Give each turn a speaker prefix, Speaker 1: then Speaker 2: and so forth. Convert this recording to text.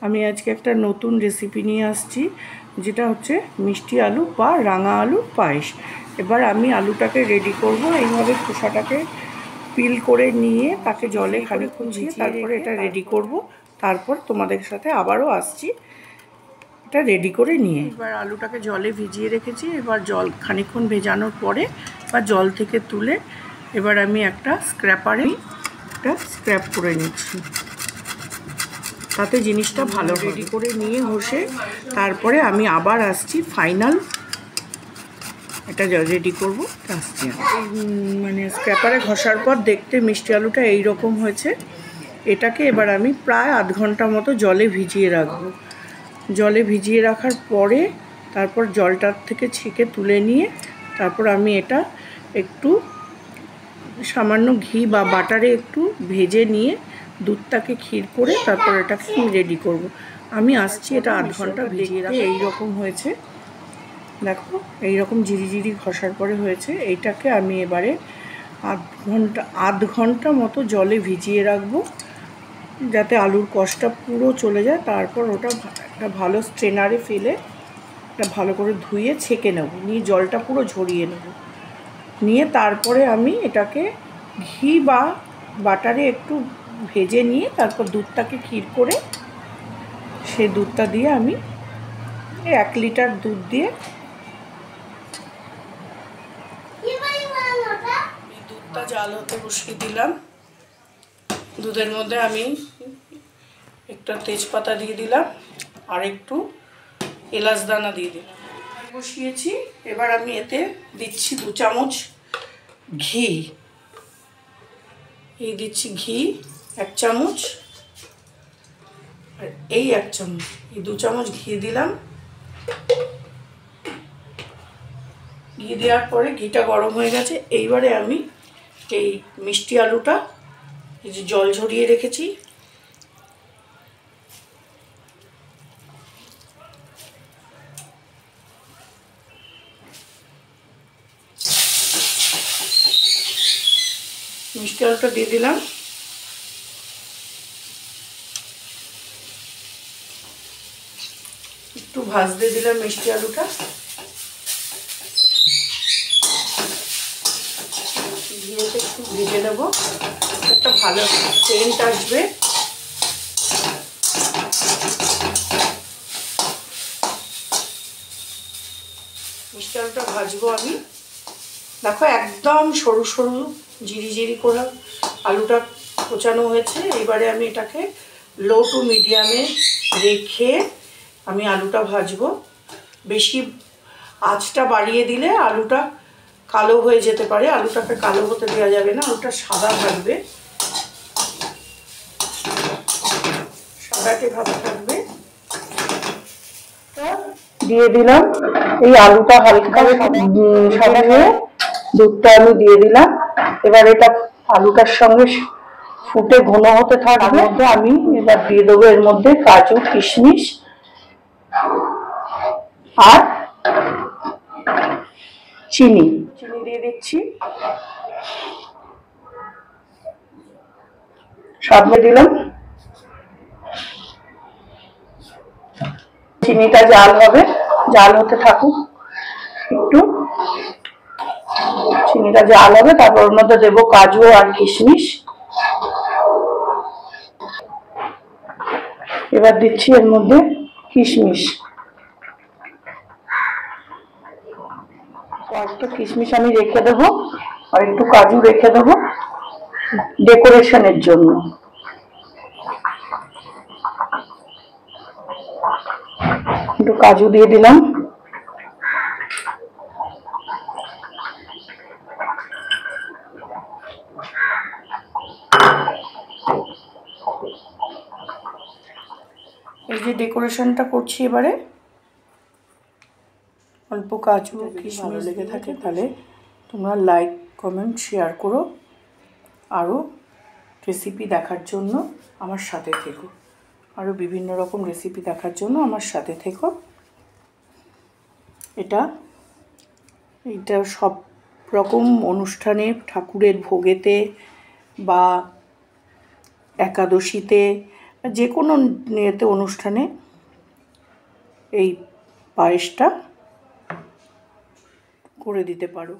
Speaker 1: আমি আজকে একটা নতুন রেসিপি নিয়ে আসছি, যেটা হচ্ছে মিষ্টি আলু বা রাঙা আলুর পায়েস। এবার আমি আলুটাকে রেডি করব। এইভাবে খোসাটাকে পিল করে নিয়ে তাকে জলে খানিকক্ষণ ভিজিয়ে তারপরে এটা রেডি করব। তারপর তোমাদের সাথে আবারও আসছি এটা রেডি করে নিয়ে। এবার আলুটাকে জলে ভিজিয়ে রেখেছি। এবার জল খানিকক্ষণ ভেজানোর পরে বা জল থেকে তুলে এবার আমি একটা স্ক্র্যাপারে একটা স্ক্র্যাপ করে নিচ্ছি, তাতে জিনিসটা ভালো রেডি করে নিয়ে ঘষে তারপরে আমি আবার আসছি ফাইনাল এটা রেডি করবো আসছি। মানে স্ক্র্যাপারে ঘষার পর দেখতে মিষ্টি আলুটা এই রকম হয়েছে। এটাকে এবার আমি প্রায় আধ ঘন্টা মতো জলে ভিজিয়ে রাখবো। জলে ভিজিয়ে রাখার পরে তারপর জলটার থেকে ছেঁকে তুলে নিয়ে তারপর আমি এটা একটু সামান্য ঘি বা বাটারে একটু ভেজে নিয়ে দুধটাকে ক্ষীর করে তারপর এটাকে আমি রেডি করব। আমি আসছি এটা আধ ঘন্টা ভিজিয়ে রাখতে এইরকম হয়েছে। দেখো এইরকম জিরি ঘষার পরে হয়েছে। এইটাকে আমি এবারে আধ ঘন্টা মতো জলে ভিজিয়ে রাখবো, যাতে আলুর কষটা পুরো চলে যায়। তারপর ওটা একটা ভালো স্ট্রেনারে ফেলে এটা ভালো করে ধুয়ে ছেঁকে নেব, নিয়ে জলটা পুরো ঝরিয়ে নেব। নিয়ে তারপরে আমি এটাকে ঘি বা বাটারে একটু ভেজে নিয়ে তারপর দুধটাকে ক্ষীর করে সেই দুধটা দিয়ে আমি 1 লিটার দুধ দিয়ে দুধটা জাল হতে বসিয়ে দিলাম। দুধের মধ্যে আমি একটা তেজপাতা দিয়ে দিলাম আর একটু এলাচ দানা দিয়ে দিলাম, বসিয়েছি। এবার আমি এতে দিচ্ছি 2 চামচ ঘি। এই দিচ্ছি ঘি 1 চামচ আর এই 1 চামচ, এই 2 চামচ ঘি দিলাম। ঘি দেওয়ার পরে ঘিটা গরম হয়ে গেছে। এইবারে আমি এই মিষ্টি আলুটা এই যে জল ঝরিয়ে রেখেছি মিষ্টি আলুটা দিয়ে দিলাম। একটু ভাজতে দিলাম মিষ্টি আলুটা। ঘিয়েতে একটু ভেজে নেবো, একটা ভালো সেন্ট আসবে। মিষ্টি আলুটা ভাজবো আমি। দেখো একদম সরু সরু জিরি করে আলুটা কোচানো হয়েছে। এবারে আমি এটাকে লো টু মিডিয়ামে রেখে আমি আলুটা ভাজবো। বেশি আঁচটা বাড়িয়ে দিলে আলুটা কালো হয়ে যেতে পারে। আলুটাকে কালো হতে দেওয়া যাবে না, আলুটা সাদা থাকবে, সাদাটে ভাব থাকবে। দিয়ে দিলাম এই আলুটা হালকা সাদা হয়ে দুধটা আমি দিয়ে দিলাম। এবার এটা আলুটার সঙ্গে ফুটে ঘন হতে থাকবে। আমি এবার দিয়ে দেবো এর মধ্যে কাজু কিশমিশ আর চিনি দিয়ে দিচ্ছি। স্বাদ দিলাম। চিনিটা জাল হবে, জাল হতে থাকুক একটু। চিনিটা জাল হবে, তারপর ওর মধ্যে দেবো কাজু আর কিশমিশ। এবার দিচ্ছি এর মধ্যে কিশমিশ, কয়েকটা কিশমিশ আমি রেখে দেবো আর একটু কাজু রেখে দেবো ডেকোরেশনের জন্য। একটু কাজু দিয়ে দিলাম। এই যে ডেকোরেশনটা করছি, এবারে অল্প কাজু কিশমিশ লেগে থাকে তাহলে তোমরা লাইক কমেন্ট শেয়ার করো। আরও রেসিপি দেখার জন্য আমার সাথে থেকো, আরও বিভিন্ন রকম রেসিপি দেখার জন্য আমার সাথে থেকো। এটা সব রকম অনুষ্ঠানে, ঠাকুরের ভোগেতে বা একাদশীতে যে কোনো এতে অনুষ্ঠানে এই পায়েসটা করে দিতে পারো।